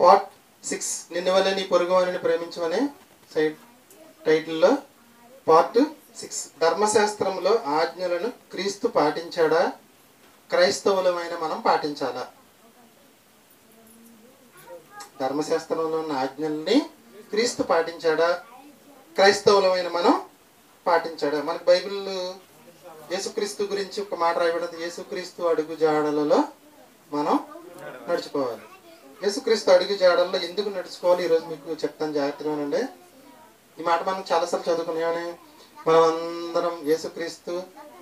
Part 6 నిన్ను వలె నీ పొరుగువానిని ప్రేమించమనే టైటిల్లో పార్ట్ 6. ధర్మశాస్త్రంలో ఆజ్ఞలను క్రీస్తు పాటించాడా, క్రైస్తవులమైన మనం పాటించాలా? ధర్మశాస్త్రంలో ఉన్న ఆజ్ఞల్ని క్రీస్తు పాటించాడా, క్రైస్తవులమైన మనం పాటించాడా? మనకు బైబిల్ యేసుక్రీస్తు గురించి ఒక మాట రాయబడింది, యేసుక్రీస్తు అడుగు జాడలలో మనం నడుచుకోవాలి. యేసుక్రీస్తు అడుగు జాడల్లో ఎందుకు నడుచుకోవాలి ఈరోజు మీకు చెప్తాను, జాగ్రత్తగానండి. ఈ మాట మనం చాలాసార్లు చదువుకున్నామని. మనం అందరం యేసుక్రీస్తు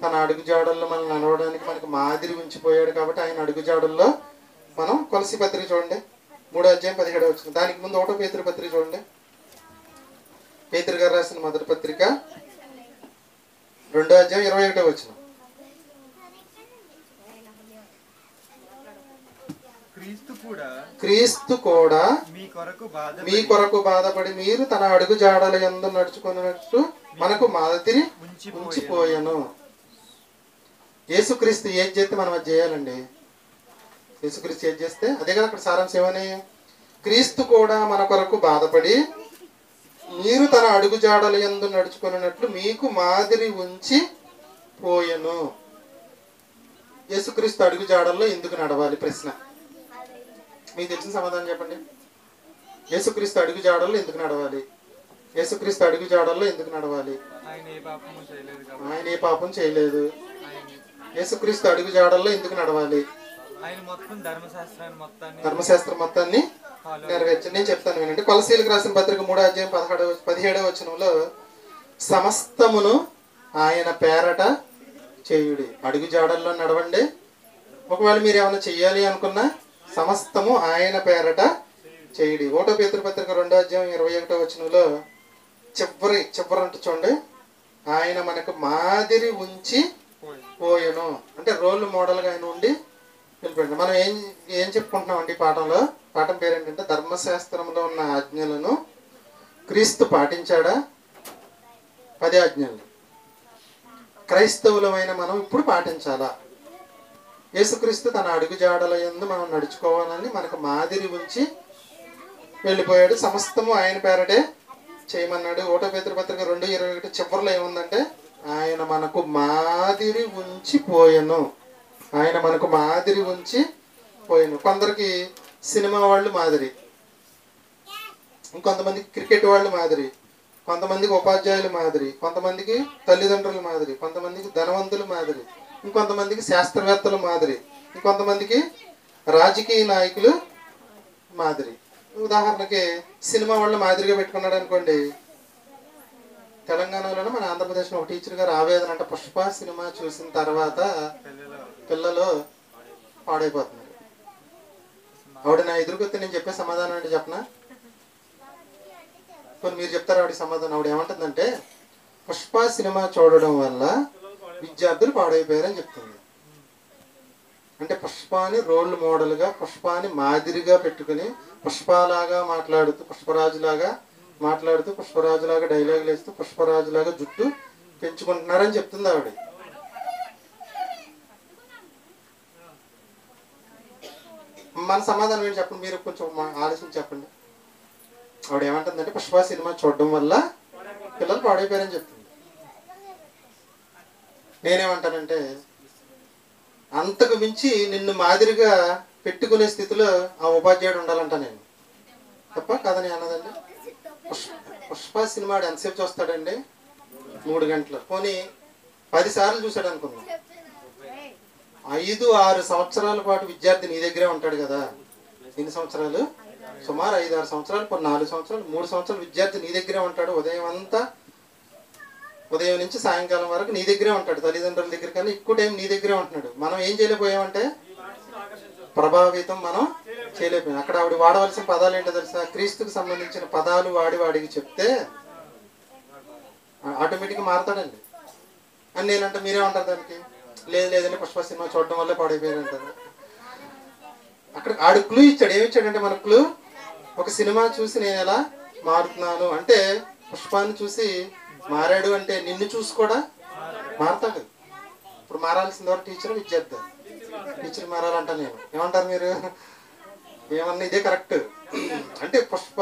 తన అడుగు జాడల్లో మనం నడవడానికి మనకు మాదిరి ఉంచిపోయాడు కాబట్టి ఆయన అడుగు జాడల్లో మనం కొలసి పత్రిక చూడండి 3:17 దానికి ముందు 1 పేతురు పత్రిక చూడండి. పేతురు గారు రాసిన మొదటి పత్రిక 2:21. క్రీస్తు కూడా మీ కొరకు బాధపడి మీరు తన అడుగు జాడల యందు నడుచుకున్నట్టు మనకు మాదిరి ఉంచిపోయాను. యేసుక్రీస్తు ఏది చేస్తే మనం అది చేయాలండి. యేసుక్రీస్తు ఏది చేస్తే అదే కదా అక్కడ సారాంశం. ఏమని? క్రీస్తు కూడా మన కొరకు బాధపడి మీరు తన అడుగు జాడల యందు నడుచుకున్నట్లు మీకు మాదిరి ఉంచి పోయెను. యేసుక్రీస్తు అడుగు జాడల్లో ఎందుకు నడవాలి? ప్రశ్న మీకు తెలిసిన సమాధానం చెప్పండి. యేసుక్రీస్తు అడుగు జాడల్లో ఎందుకు నడవాలి? యేసుక్రీస్తు అడుగు జాడల్లో ఎందుకు నడవాలి? ఆయన ఏ పాపం చేయలేదు. యేసుక్రీస్తు అడుగు జాడల్లో ఎందుకు నడవాలి? ధర్మశాస్త్రం మొత్తాన్ని నెరవేర్చి. నేను చెప్తాను వినండి. కొలసీలకు రాసిన పత్రిక 3:17 సమస్తమును ఆయన పేరట చేయుడి. అడుగు జాడల్లో నడవండి. ఒకవేళ మీరు ఏమైనా చెయ్యాలి అనుకున్నా సమస్తము ఆయన పేరట చేయుడి. 1 పేతురు పత్రిక 2:21 చివరి అంటే చూడండి, ఆయన మనకు మాదిరి ఉంచి పోయెను. అంటే రోల్ మోడల్గా ఆయన ఉండి వెళ్ళిపోయింది. మనం ఏం చెప్పుకుంటున్నామండి పాఠంలో? పాఠం పేరు ఏంటంటే ధర్మశాస్త్రంలో ఉన్న ఆజ్ఞలను క్రీస్తు పాటించాడా? 10 ఆజ్ఞలు క్రైస్తవులమైన మనం ఇప్పుడు పాటించాలా? యేసుక్రీస్తు తన అడుగు జాడల యందు మనం నడుచుకోవాలని మనకు మాదిరి ఉంచి వెళ్ళిపోయాడు. సమస్తము ఆయన పేరటే చేయమన్నాడు. 1 పేతురు పత్రిక 2:21 చివరిలో ఏముందంటే ఆయన మనకు మాదిరి ఉంచి పోయెను. ఆయన మనకు మాదిరి ఉంచి పోయెను. కొందరికి సినిమా వాళ్ళు మాదిరి, ఇంకొంతమందికి క్రికెట్ వాళ్ళు మాదిరి, కొంతమందికి ఉపాధ్యాయులు మాదిరి, కొంతమందికి తల్లిదండ్రుల మాదిరి, కొంతమందికి ధనవంతుల మాదిరి, ఇంకొంతమందికి శాస్త్రవేత్తల మాదిరి, ఇంకొంతమందికి రాజకీయ నాయకులు మాదిరి. ఉదాహరణకి సినిమా వాళ్ళు మాదిరిగా పెట్టుకున్నాడు అనుకోండి. తెలంగాణలోనే మన ఆంధ్రప్రదేశ్లో ఒక టీచర్ గారు ఆవేదన అంటే పుష్ప సినిమా చూసిన తర్వాత పిల్లలు పాడైపోతున్నారు. ఆవిడ నా ఎదురుకొస్తే నేను చెప్పే సమాధానం అంటే చెప్పనా? కొన్ని మీరు చెప్తారు ఆవిడ సమాధానం. ఆవిడ ఏమంటుందంటే పుష్ప సినిమా చూడడం వల్ల విద్యార్థులు పాడైపోయారని చెప్తుంది. అంటే పుష్పాని రోల్ మోడల్గా, పుష్పాని మాదిరిగా పెట్టుకుని పుష్పలాగా మాట్లాడుతూ, పుష్పరాజులాగా మాట్లాడుతూ, పుష్పరాజులాగా డైలాగులు వేస్తూ, పుష్పరాజులాగా జుట్టు పెంచుకుంటున్నారని చెప్తుంది ఆవిడ. మన సమాధానం ఏంటి చెప్పండి? మీరు కొంచెం ఆలోచించి చెప్పండి. ఆవిడ ఏమంటుందంటే పుష్ప సినిమా చూడడం వల్ల పిల్లలు పాడైపోయారని చెప్తుంది. నేనేమంటానంటే అంతకు మించి నిన్ను మాదిరిగా పెట్టుకునే స్థితిలో ఆ ఉపాధ్యాయుడు ఉండాలంట నేను. తప్ప కాదని అన్నదండి. పుష్ప సినిమా ఎంతసేపు చూస్తాడండి? 3 గంటలు. పోనీ 10 సార్లు చూశాడు అనుకుందాం. 5-6 సంవత్సరాల పాటు విద్యార్థి నీ దగ్గరే ఉంటాడు కదా. ఎన్ని సంవత్సరాలు? సుమారు 5-6 సంవత్సరాలు, కొన్ని 4 సంవత్సరాలు, 3 సంవత్సరాలు విద్యార్థి నీ దగ్గరే ఉంటాడు. ఉదయం నుంచి సాయంకాలం వరకు నీ దగ్గరే ఉంటాడు. తల్లిదండ్రుల దగ్గర కన్నా ఎక్కువ టైం నీ దగ్గరే ఉంటున్నాడు. మనం ఏం చేయలేకపోయామంటే ప్రభావితం మనం చేయలేకపోయాం. అక్కడ ఆవిడ వాడవలసిన పదాలు ఏంటో తెలుసా? క్రీస్తుకు సంబంధించిన పదాలు వాడికి చెప్తే ఆటోమేటిక్గా మారుతాడండి అని నేనంటే. మీరేమంటారు దానికి? లేదంటే పుష్ప సినిమా చూడడం వల్లే పాడైపోయారు అంటారు. అక్కడ ఆడు క్లూ ఇచ్చాడు. ఏమిచ్చాడంటే మన క్లూ, ఒక సినిమా చూసి నేను ఎలా మారుతున్నాను అంటే, పుష్పాన్ని చూసి మారాడు అంటే నిన్ను చూసి కూడా మారుతాడు. ఇప్పుడు మారాల్సింది ఎవరు? టీచర్, విద్యార్థి. టీచర్ మారాలంట. నేను ఏమంటారు మీరు? ఏమన్నా ఇదే కరెక్ట్ అంటే పుష్ప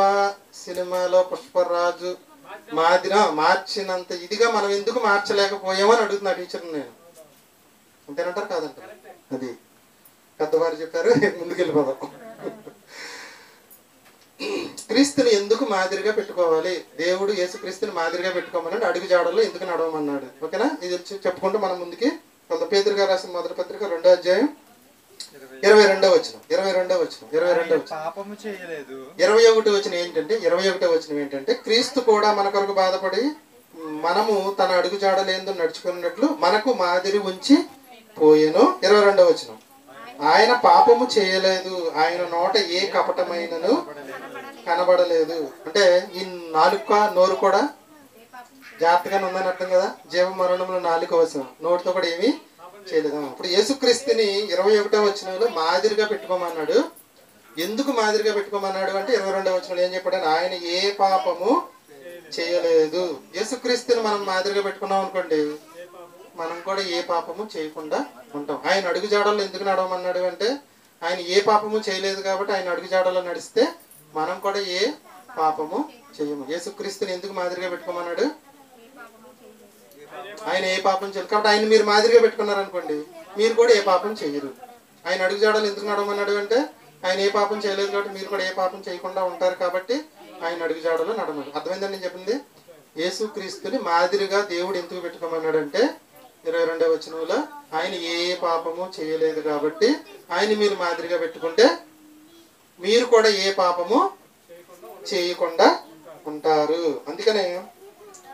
సినిమాలో పుష్పరాజు మార్చినంత ఇదిగా మనం ఎందుకు మార్చలేకపోయామని అడుగుతున్నా టీచర్ నేను. అంతేనంటారు కాదంటారు? అది పెద్దవారు చెప్పారు. ముందుకు వెళ్ళిపోదాం. క్రీస్తుని ఎందుకు మాదిరిగా పెట్టుకోవాలి? దేవుడు యేసుక్రీస్తుని మాదిరిగా పెట్టుకోమన్నాడు. అడుగు జాడల్లో ఎందుకు నడవమన్నాడు? ఓకేనా? ఇది చెప్పుకుంటూ మనం ముందుకి వెళ్దాం. పేతురు గారు రాసిన మొదటి పత్రిక 2వ అధ్యాయం 22వ వచనం 21వ వచనం ఏంటంటే 21వ వచనం ఏంటంటే క్రీస్తు కూడా మన కొరకు బాధపడి మనము తన అడుగు జాడలేందు నడుచుకున్నట్లు మనకు మాదిరి ఉంచి పోయెను. 22వ వచనం ఆయన పాపము చేయలేదు, ఆయన నోట ఏ కపటమైనను కనబడలేదు. అంటే ఈ నాలుక నోరు కూడా జాగ్రత్తగానే ఉందని అర్థం కదా. జీవ మరణంలో నాలుక వచనం, నోటితో కూడా ఏమీ చేయలేదు. ఇప్పుడు యేసుక్రీస్తుని 21వ వచనంలో మాదిరిగా పెట్టుకోమన్నాడు. ఎందుకు మాదిరిగా పెట్టుకోమన్నాడు అంటే 22వ వచనంలో ఏం చెప్పాడు? ఆయన ఏ పాపము చేయలేదు. యేసుక్రీస్తుని మనం మాదిరిగా పెట్టుకున్నాం అనుకోండి, మనం కూడా ఏ పాపము చేయకుండా ఉంటాం. ఆయన అడుగు జాడల్లో ఎందుకు నడవమన్నాడు అంటే ఆయన ఏ పాపము చేయలేదు కాబట్టి ఆయన అడుగు జాడల్లో నడిస్తే మనం కూడా ఏ పాపము చేయము. యేసుక్రీస్తుని ఎందుకు మాదిరిగా పెట్టుకోమన్నాడు? ఆయన ఏ పాపం చేయలేదు కాబట్టి ఆయన మీరు మాదిరిగా పెట్టుకున్నారు అనుకోండి, మీరు కూడా ఏ పాపం చేయరు. ఆయన అడుగు జాడలు ఎందుకు నడవమన్నాడు అంటే ఆయన ఏ పాపం చేయలేదు కాబట్టి మీరు కూడా ఏ పాపం చేయకుండా ఉంటారు కాబట్టి ఆయన అడుగు జాడలో నడవమన్నాడు. అర్థమైందని నేను చెప్పింది? యేసుక్రీస్తుని మాదిరిగా దేవుడు ఎందుకు పెట్టుకోమన్నాడు అంటే 22వ వచనంలో ఆయన ఏ పాపము చేయలేదు కాబట్టి ఆయన మీరు మాదిరిగా పెట్టుకుంటే మీరు కూడా ఏ పాపము చేయకుండా ఉంటారు. అందుకనే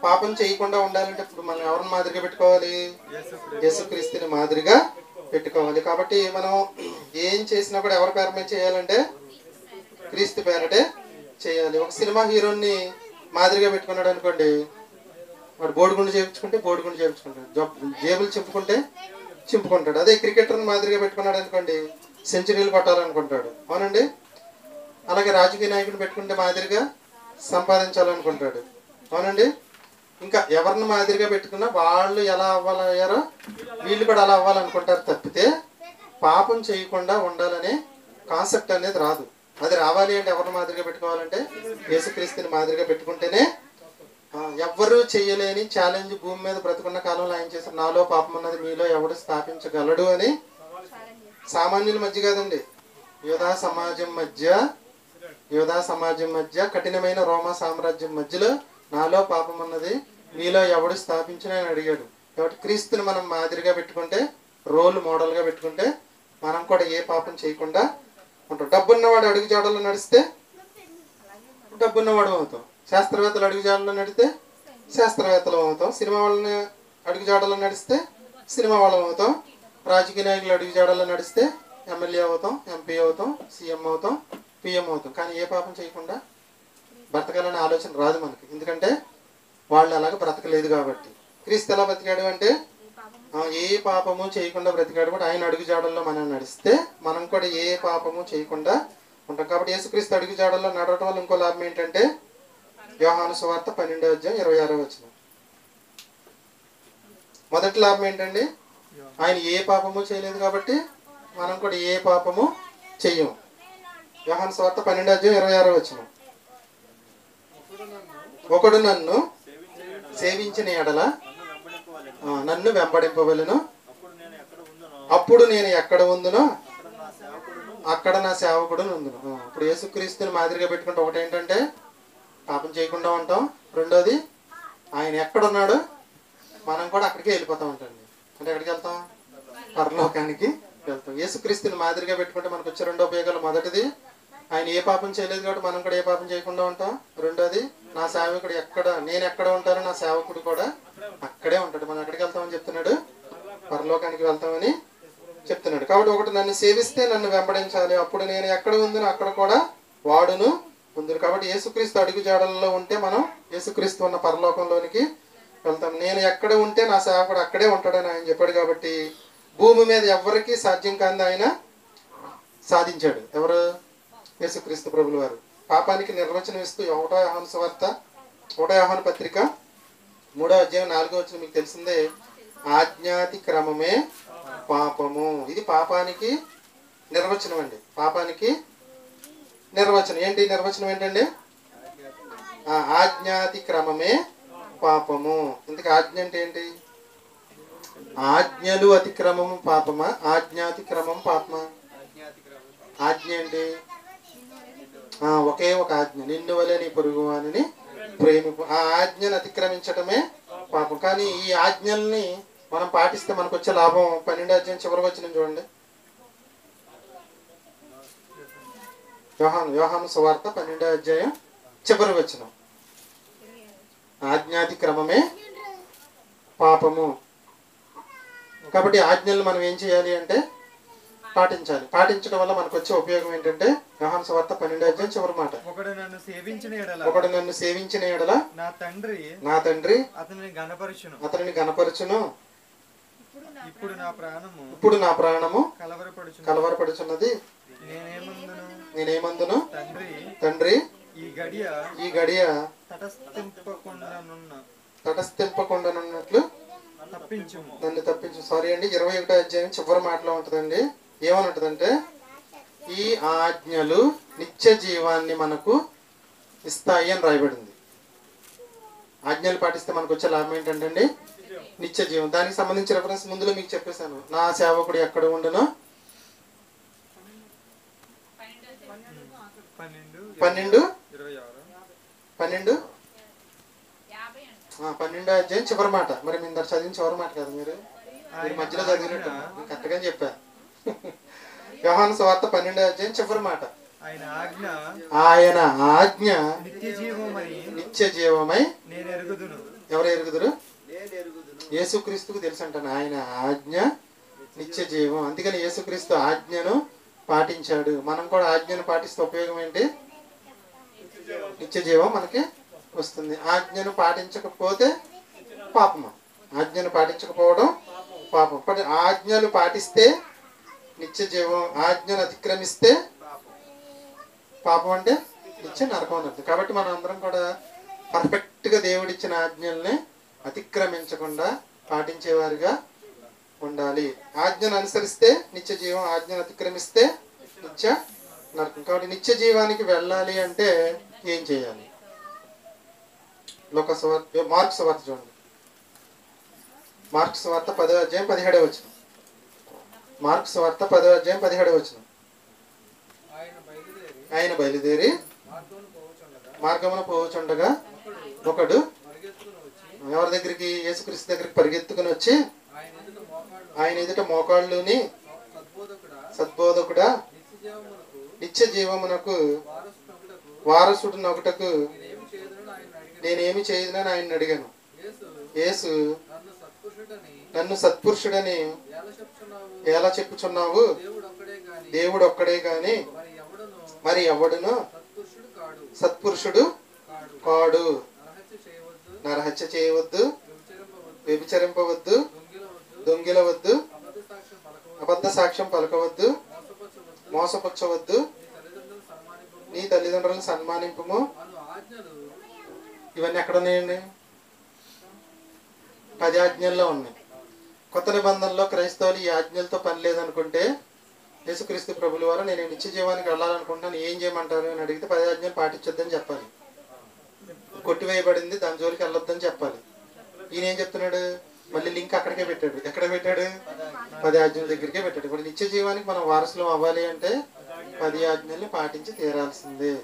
పాపం చేయకుండా ఉండాలంటే ఇప్పుడు మనం ఎవరిని మాదిరిగా పెట్టుకోవాలి? యేసుక్రీస్తుని మాదిరిగా పెట్టుకోవాలి. కాబట్టి మనం ఏం చేసినా కూడా ఎవరి పేరు మీద చేయాలంటే క్రీస్తు పేరటే చేయాలి. ఒక సినిమా హీరోని మాదిరిగా పెట్టుకున్నాడు అనుకోండి, వాడు బోడిగుండు చేయించుకుంటే బోడిగుండు చేయించుకుంటాడు, జేబులు చింపుకుంటే చింపుకుంటాడు. అదే క్రికెటర్ని మాదిరిగా పెట్టుకున్నాడు అనుకోండి, సెంచరీలు కొట్టాలనుకుంటాడు. అవునండి. అలాగే రాజకీయ నాయకుడిని పెట్టుకుంటే మాదిరిగా సంపాదించాలనుకుంటాడు. అవునండి. ఇంకా ఎవరిని మాదిరిగా పెట్టుకున్నా వాళ్ళు ఎలా అవ్వాలయ్యారో వీళ్ళు కూడా అలా అవ్వాలనుకుంటారు తప్పితే పాపం చేయకుండా ఉండాలనే కాన్సెప్ట్ అనేది రాదు. అది రావాలి అంటే ఎవరిని మాదిరిగా పెట్టుకోవాలంటే యేసుక్రీస్తుని మాదిరిగా పెట్టుకుంటేనే. ఎవ్వరూ చేయలేని ఛాలెంజ్ భూమి మీద బ్రతుకున్న కాలంలో ఆయన చేశారు. నాలో పాపం ఉన్నది మీలో ఎవడు స్థాపించగలడు అని. సామాన్యుల మధ్య కాదండి, యోధా సమాజం మధ్య కఠినమైన రోమా సామ్రాజ్యం మధ్యలో నాలో పాపం ఉన్నది మీలో ఎవడు స్థాపించిన అని అడిగాడు. కాబట్టి క్రీస్తుని మనం మాదిరిగా పెట్టుకుంటే, రోల్ మోడల్గా పెట్టుకుంటే మనం కూడా ఏ పాపం చేయకుండా ఉంటాం. డబ్బున్నవాడు అడుగు జాడల్లో నడిస్తే డబ్బున్నవాడు అవుతాం. శాస్త్రవేత్తలు అడుగు జాడల్లో నడిస్తే శాస్త్రవేత్తలు అవుతాం. సినిమా వాళ్ళని అడుగు జాడల్లో నడిస్తే సినిమా వాళ్ళం అవుతాం. రాజకీయ నాయకులు అడుగు జాడల్లో నడిస్తే ఎమ్మెల్యే అవుతాం, ఎంపీ అవుతాం, సీఎం అవుతాం, పిఎం అవుతాం. కానీ ఏ పాపం చేయకుండా బ్రతకాలనే ఆలోచన రాదు మనకి. ఎందుకంటే వాళ్ళు అలాగ బ్రతకలేదు కాబట్టి. క్రీస్తు ఎలా బ్రతికాడు అంటే ఏ పాపము చేయకుండా బ్రతికాడు కూడా. ఆయన అడుగు జాడల్లో మనం నడిస్తే మనం కూడా ఏ పాపము చేయకుండా ఉంటాం. కాబట్టి యేసుక్రీస్తు అడుగు జాడల్లో నడవటం వల్ల ఇంకో లాభం ఏంటంటే యోహాను సువార్త 12వ అధ్యాయం 26వ వచనం. మొదటి లాభం ఏంటండి? ఆయన ఏ పాపము చేయలేదు కాబట్టి మనం కూడా ఏ పాపము చెయ్యము. యోహాను సువార్త 12వ అధ్యాయం 26వ వచనం. ఒకడు నన్ను సేవించిన ఎడల నన్ను వెంబడింపవలెను, అప్పుడు నేను ఎక్కడ ఉందునో అక్కడ నా సేవకుడు ఉందును. ఇప్పుడు యేసుక్రీస్తుని మాదిరిగా పెట్టుకుంటే ఒకటి ఏంటంటే పాపం చేయకుండా ఉంటాం. రెండోది ఆయన ఎక్కడున్నాడు మనం కూడా అక్కడికి వెళ్ళిపోతూ ఉంటాం. అంటే ఎక్కడికి వెళ్తాం? పరలోకానికి వెళ్తాం. యేసుక్రీస్తుని మాదిరిగా పెట్టుకుంటే మనకు వచ్చే రెండో ఉపయోగాలు, మొదటిది ఆయన ఏ పాపం చేయలేదు కాబట్టి మనం కూడా ఏ పాపం చేయకుండా ఉంటాం. రెండోది నా సేవకుడు నేను ఎక్కడ ఉంటానో నా సేవకుడు కూడా అక్కడే ఉంటాడు. మనం ఎక్కడికి వెళ్తామని చెప్తున్నాడు? పరలోకానికి వెళ్తామని చెప్తున్నాడు. కాబట్టి ఒకటి నన్ను సేవిస్తే నన్ను వెంబడించాలి, అప్పుడు నేను ఎక్కడ ఉందో అక్కడ కూడా వాడును ఉంది. కాబట్టి యేసుక్రీస్తు అడుగు జాడల్లో ఉంటే మనం యేసుక్రీస్తు ఉన్న పరలోకంలోనికి వెళ్తాం. నేను ఎక్కడ ఉంటే నా సేవకుడు అక్కడే ఉంటాడని ఆయన చెప్పాడు. కాబట్టి భూమి మీద ఎవరికి సాధ్యం కాని ఆయన సాధించాడు. ఎవరు? యేసుక్రీస్తు ప్రభుల వారు. పాపానికి నిర్వచనం ఇస్తూ 1వ యోహాను సువార్త 1వ యోహాను పత్రిక 3వ అధ్యాయం 4వ వచనం మీకు తెలిసిందే. ఆజ్ఞాతి క్రమమే పాపము. ఇది పాపానికి నిర్వచనం అండి. పాపానికి నిర్వచనం ఏంటి? నిర్వచనం ఏంటండి? ఆజ్ఞాతిక్రమమే పాపము. ఇందుకు ఆజ్ఞ అంటే ఏంటి? ఆజ్ఞలు అతిక్రమము పాపమా, ఆజ్ఞాతిక్రమం పాపమా? ఆజ్ఞ ఏంటి? ఒకే ఒక ఆజ్ఞ, నిన్ను వలె నీ పొరుగు వానిని ప్రేమిపు. ఆ ఆజ్ఞను అతిక్రమించటమే పాపం. కానీ ఈ ఆజ్ఞల్ని మనం పాటిస్తే మనకు వచ్చే లాభం 12వ అధ్యాయం చివరికి వచ్చిన చూడండి. యోహాను సువార్త 12వ అధ్యాయం చివరికి వచ్చిన ఆజ్ఞాతిక్రమమే పాపము. కాబట్టి ఆజ్ఞలను మనం ఏం చేయాలి అంటే పాటించాలి. పాటించడం వల్ల మనకు వచ్చే ఉపయోగం ఏంటంటే యోహాను సువార్త 12వ అధ్యాయం చివరి మాట, ఒకడు నన్ను సేవించిన ఎడల నా తండ్రి అతనిని గణపరచును. ఇప్పుడు నా ప్రాణము కలవరపడుచున్నది. నేనేమందును తండ్రి ఈ గడియ తటస్థింపకుండానున్నట్లు నన్ను తప్పించు. సారీ అండి, 21వ అధ్యాయం చివరి మాటలో ఉంటుందండి. ఏమని ఉంటుందంటే, ఈ ఆజ్ఞలు నిత్య జీవాన్ని మనకు ఇస్తాయి అని రాయబడింది. ఆజ్ఞలు పాటిస్తే మనకు వచ్చే లాభం ఏంటంటే నిత్య జీవం. దానికి సంబంధించిన రెఫరెన్స్ ముందులో మీకు చెప్పేశాను. నా సేవకుడు ఎక్కడ ఉండను 12వ అధ్యాయం చివరి మాట. మరి మీ అందరు చదివిన చివరి మాట కదా, మీరు మధ్యలో చదివినట్టు కరెక్ట్గా చెప్పాను. యోహాను సువార్త 12వ అధ్యాయం చివరి మాట, ఆయన ఆజ్ఞ నిత్య జీవమై ఎవరు ఎరుగుదురు? యేసుక్రీస్తుకు తెలుసు అంటాను. ఆయన ఆజ్ఞ నిత్య జీవం. అందుకని యేసుక్రీస్తు ఆజ్ఞను పాటించాడు. మనం కూడా ఆజ్ఞను పాటిస్తే ఉపయోగం ఏంటి? నిత్య జీవం మనకి వస్తుంది. ఆజ్ఞను పాటించకపోతే పాపము. ఆజ్ఞను పాటించకపోవడం పాపం. ఆజ్ఞలు పాటిస్తే నిత్య జీవం, ఆజ్ఞను అతిక్రమిస్తే పాపం అంటే నిత్య నరకం అన్నది. కాబట్టి మనం అందరం కూడా పర్ఫెక్ట్గా దేవుడిచ్చిన ఆజ్ఞల్ని అతిక్రమించకుండా పాటించేవారిగా ఉండాలి. ఆజ్ఞను అనుసరిస్తే నిత్య జీవం, ఆజ్ఞను అతిక్రమిస్తే నిత్య నరకం. కాబట్టి నిత్య జీవానికి వెళ్ళాలి అంటే ఏం చేయాలి? మార్క్స్ వార్త చూడండి. మార్క్స్ వార్త 10వ అధ్యాయం 17వ వచనం. మార్క్స్ వార్త 10వ అధ్యాయం 17వ వచనం. ఆయన బయలుదేరి మార్గమున పోవుచుండగా ఒకడు ఎవరి దగ్గరికి? యేసుక్రీస్తు దగ్గరికి పరిగెత్తుకుని వచ్చి ఆయన ఎదుట మోకాళ్ళుని, సద్బోధకుడా, నిత్య జీవమునకు వారసుడు నొకటకు నేనేమి చేయదునని ఆయన అడిగాను. యేసు, నన్ను సత్పురుషుడని ఎలా చెప్పుచున్నావు? దేవుడు ఒక్కడే గాని మరి ఎవడును సత్పురుషుడు కాడు. నరహత్య చేయవద్దు, వ్యభిచరింపవద్దు, దొంగిలవద్దు, అబద్ధ సాక్ష్యం పలకవద్దు, మోసపుచ్చవద్దు, నీ తల్లిదండ్రులను సన్మానింపుము. ఇవన్నీ ఎక్కడ ఉన్నాయండి? 10 ఆజ్ఞల్లో ఉన్నాయి. కొత్త నిబంధనలో క్రైస్తవులు ఈ ఆజ్ఞలతో పని లేదనుకుంటే యేసుక్రీస్తు ప్రభుల వారు నేను నిత్య జీవానికి వెళ్ళాలనుకుంటున్నాను, ఏం చేయమంటారు అని అడిగితే 10 ఆజ్ఞలు పాటించొద్దని చెప్పాలి. కొట్టివేయబడింది, దాని జోలికి వెళ్ళొద్దని చెప్పాలి. ఈయన ఏం చెప్తున్నాడు? మళ్ళీ లింక్ అక్కడికే పెట్టాడు. ఎక్కడ పెట్టాడు? 10 ఆజ్ఞల దగ్గరికే పెట్టాడు. ఇప్పుడు నిత్య జీవానికి మనం వారసులం అవ్వాలి అంటే 10 ఆజ్ఞల్ని పాటించి తీరాల్సిందే.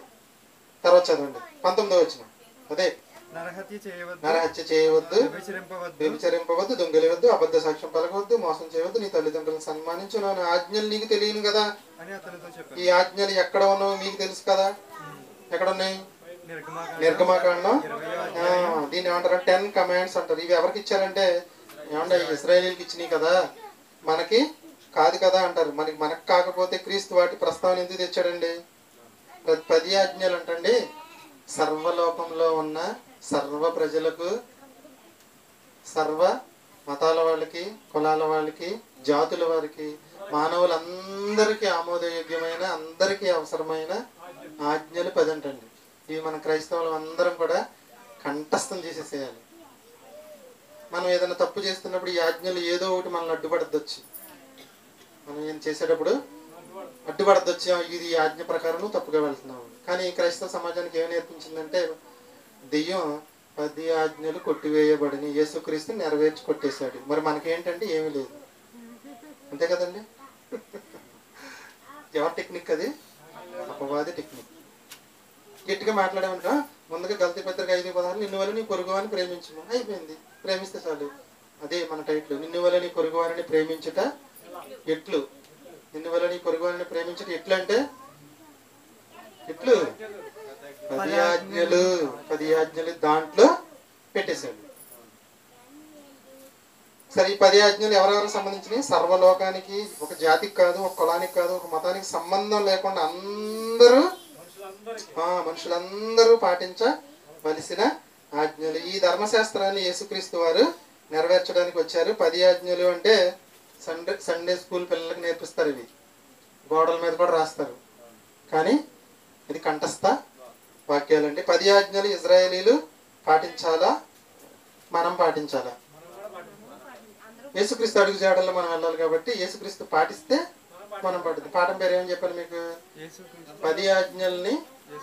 తర్వాత చదవండి 19వ వచనం. అదే, నరహత్య చేయవద్దు, వ్యభిచరింపవద్దు, దొంగిలవద్దు, అబద్ధ సాక్ష్యం పలకవద్దు, మోసం చేయవద్దు, నీ తల్లిదండ్రులను సన్మానించు. నా ఆజ్ఞలు నీకు తెలియను కదా? ఈ ఆజ్ఞలు ఎక్కడ ఉన్నావు మీకు తెలుసు కదా? ఎక్కడ ఉన్నాయి? నిర్గమాకాండం. దీన్ని ఏమంటారు? 10 కమాండ్స్ అంటారు. ఇవి ఎవరికి ఇచ్చారంటే ఏమన్నా ఇశ్రాయేలీలకు ఇచ్చినాయి కదా, మనకి కాదు కదా అంటారు. మనకు కాకపోతే క్రీస్తు వాటి ప్రస్తావన ఎందుకు తెచ్చాడండి? 10 ఆజ్ఞలు అంటండి సర్వలోకంలో ఉన్న సర్వ ప్రజలకు, సర్వ మతాల వాళ్ళకి, కులాల వాళ్ళకి, జాతుల వారికి, మానవులందరికీ ఆమోదయోగ్యమైన, అందరికీ అవసరమైన ఆజ్ఞలు 10 అంటండి. ఇవి మన క్రైస్తవులు అందరం కూడా కంఠస్థం చేసేసేయాలి. మనం ఏదైనా తప్పు చేస్తున్నప్పుడు ఈ ఆజ్ఞలు ఏదో ఒకటి మనల్ని అడ్డుపడద్దు. వచ్చి మనం ఏం చేసేటప్పుడు అడ్డుపడద్దు వచ్చాం, ఇది ఆజ్ఞ ప్రకారం తప్పుగా వెళ్తున్నాం. కానీ క్రైస్తవ సమాజానికి ఏం నేర్పించిందంటే దెయ్యం 10 ఆజ్ఞలు కొట్టివేయబడిన యేసుక్రీస్తు నెరవేర్చి కొట్టేశాడు. మరి మనకేంటంటే ఏమీ లేదు, అంతే కదండి. ఎవరి టెక్నిక్ అది? అపవాది టెక్నిక్. గట్టిగా మాట్లాడామనుక ముందుగా గలతీ పత్రిక 5:16 నిన్ను వల్ల నీ పొరుగు వారిని ప్రేమించము, అయిపోయింది. ప్రేమిస్తే చాలు. అదే మన టైటిల్, నిన్ను వల్ల నీ పొరుగు వారిని ప్రేమించుట ఎట్లు. నిన్ను వల్ల నీ పొరుగు వారిని ప్రేమించుట ఎట్లు అంటే ఎట్లు 10 ఆజ్ఞలు. 10 ఆజ్ఞలు దాంట్లో పెట్టేశాడు. సరే, ఈ 10 ఆజ్ఞలు ఎవరెవరికి సంబంధించినవి? సర్వలోకానికి, ఒక జాతికి కాదు, ఒక కులానికి కాదు, ఒక మతానికి సంబంధం లేకుండా అందరూ మనుషులందరూ పాటించవలసిన ఆజ్ఞలు. ఈ ధర్మశాస్త్రాన్ని యేసుక్రీస్తు వారు నెరవేర్చడానికి వచ్చారు. 10 ఆజ్ఞలు అంటే సండే స్కూల్ పిల్లలకు నేర్పిస్తారు. ఇవి గోడల మీద కూడా రాస్తారు, కానీ ఇది కంఠస్థ వాక్యాలండి. 10 ఆజ్ఞలు ఇజ్రాయేలీలు పాటించాలా, మనం పాటించాలా? యేసుక్రీస్తు అడుగు జాడల్లో మనం వెళ్ళాలి కాబట్టి యేసుక్రీస్తు పాటిస్తే మనం పాటిద్దాం. పాఠం పేరు ఏమని చెప్పాను మీకు? 10 ఆజ్ఞల్ని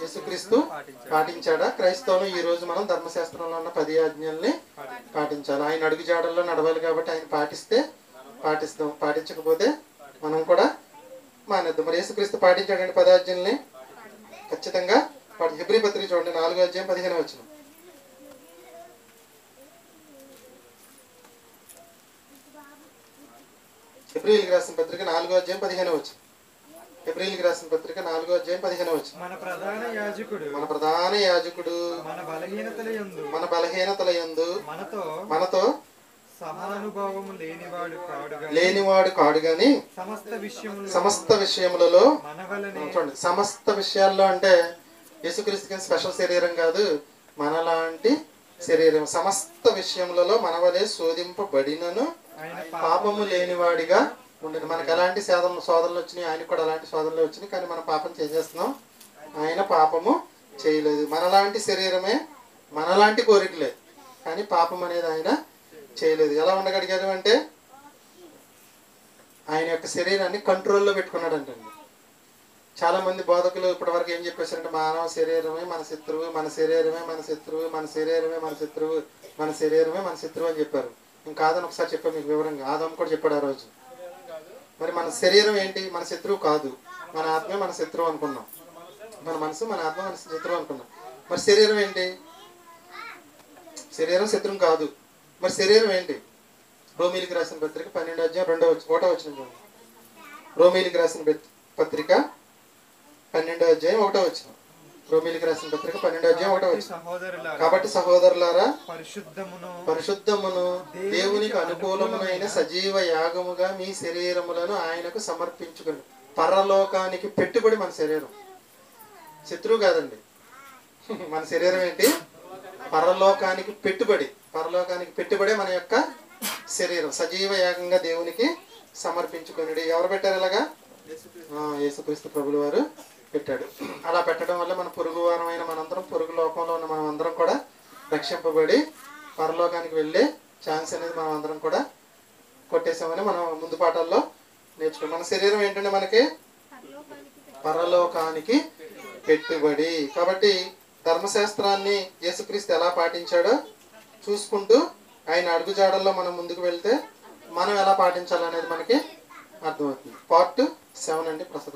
యేసుక్రీస్తు పాటించాడా? క్రైస్తవులు ఈ రోజు మనం ధర్మశాస్త్రంలో ఉన్న 10 ఆజ్ఞల్ని పాటించాలి. ఆయన అడుగు జాడల్లో నడవాలి కాబట్టి ఆయన పాటిస్తే పాటిస్తాం, పాటించకపోతే మనం కూడా మానేద్దాం. మరి యేసుక్రీస్తు పాటించాడండి 10 ఆజ్ఞల్ని? ఖచ్చితంగా హెబ్రీ పత్రిక చూడండి, 4:15. హెబ్రీయులకు రాసిన పత్రిక 4:15. హెబ్రీయులకు రాసిన పత్రిక 4:15. మన ప్రధాన యాజకుడు మన బలహీనతల యందు మనతో సహానుభావము లేనివాడు కాడు గాని సమస్త విషయములలో చూడండి, సమస్త విషయాల్లో అంటే యేసుక్రీస్తుకి స్పెషల్ శరీరం కాదు, మనలాంటి శరీరం. సమస్త విషయములలో మనవలే శోధింపబడినను పాపము లేనివాడిగా ఉండదు. మనకు ఎలాంటి శోధనలు వచ్చినాయి, ఆయనకు కూడా అలాంటి శోధనలు వచ్చినాయి, కానీ మనం పాపం చేసేస్తున్నాం. ఆయన పాపము చేయలేదు. మనలాంటి శరీరమే, మనలాంటి కోరికలే, కానీ పాపం అనేది ఆయన చేయలేదు. ఎలా ఉండగలిగారు అంటే ఆయన యొక్క శరీరాన్ని కంట్రోల్లో పెట్టుకున్నాడు అంటండి. చాలా మంది బోధకులు ఇప్పటి వరకు ఏం చెప్పేశారంటే మానవ శరీరమే మన శత్రువు, మన శరీరమే మన శత్రువు, మన శరీరమే మన శత్రువు, మన శరీరమే మన శత్రువు అని చెప్పారు. ఇంకాదని ఒకసారి చెప్పాను మీకు వివరంగా. ఆదాం కూడా చెప్పాడు ఆ రోజు. మరి మన శరీరం ఏంటి? మన శత్రువు కాదు, మన ఆత్మే మన శత్రువు అనుకున్నాం. మన మనసు, మన ఆత్మ మన శత్రువు అనుకున్నాం. మరి శరీరం ఏంటి? శరీరం శత్రువు కాదు. మరి శరీరం ఏంటి? రోమీలకు రాసిన పత్రిక 12:2 రోమీలకు రాసిన పత్రిక 12:1. రోమీలకు రాసిన పత్రిక 12:1. కాబట్టి సహోదరులారా, పరిశుద్ధమును దేవునికి అనుకూలమైన సజీవ యాగముగా మీ శరీరములను ఆయనకు సమర్పించుకుని. పరలోకానికి పెట్టుబడి మన శరీరం, శత్రువు కాదండి. మన శరీరం ఏంటి? పరలోకానికి పెట్టుబడి. పరలోకానికి పెట్టుబడే మన యొక్క శరీరం. సజీవ యాగంగా దేవునికి సమర్పించుకుని. ఎవరు పెట్టారు ఇలాగా? యేసుక్రీస్తు ప్రభులు వారు పెట్టాడు. అలా పెట్టడం వల్ల మన పొరుగు వారమైన మనందరం, పొరుగు లోకంలో ఉన్న మనం అందరం కూడా రక్షింపబడి పరలోకానికి వెళ్ళే ఛాన్స్ అనేది మనం అందరం కూడా కొట్టేసామని మనం ముందు పాఠాల్లో నేర్చుకున్నాం. మన శరీరం ఏంటంటే మనకి పరలోకానికి పెట్టుబడి. కాబట్టి ధర్మశాస్త్రాన్ని యేసుక్రీస్తు ఎలా పాటించాడో చూసుకుంటూ ఆయన అడుగుజాడల్లో మనం ముందుకు వెళ్తే మనం ఎలా పాటించాలనేది మనకి అర్థమవుతుంది. పార్ట్ 7 అండి. ప్రస్తుత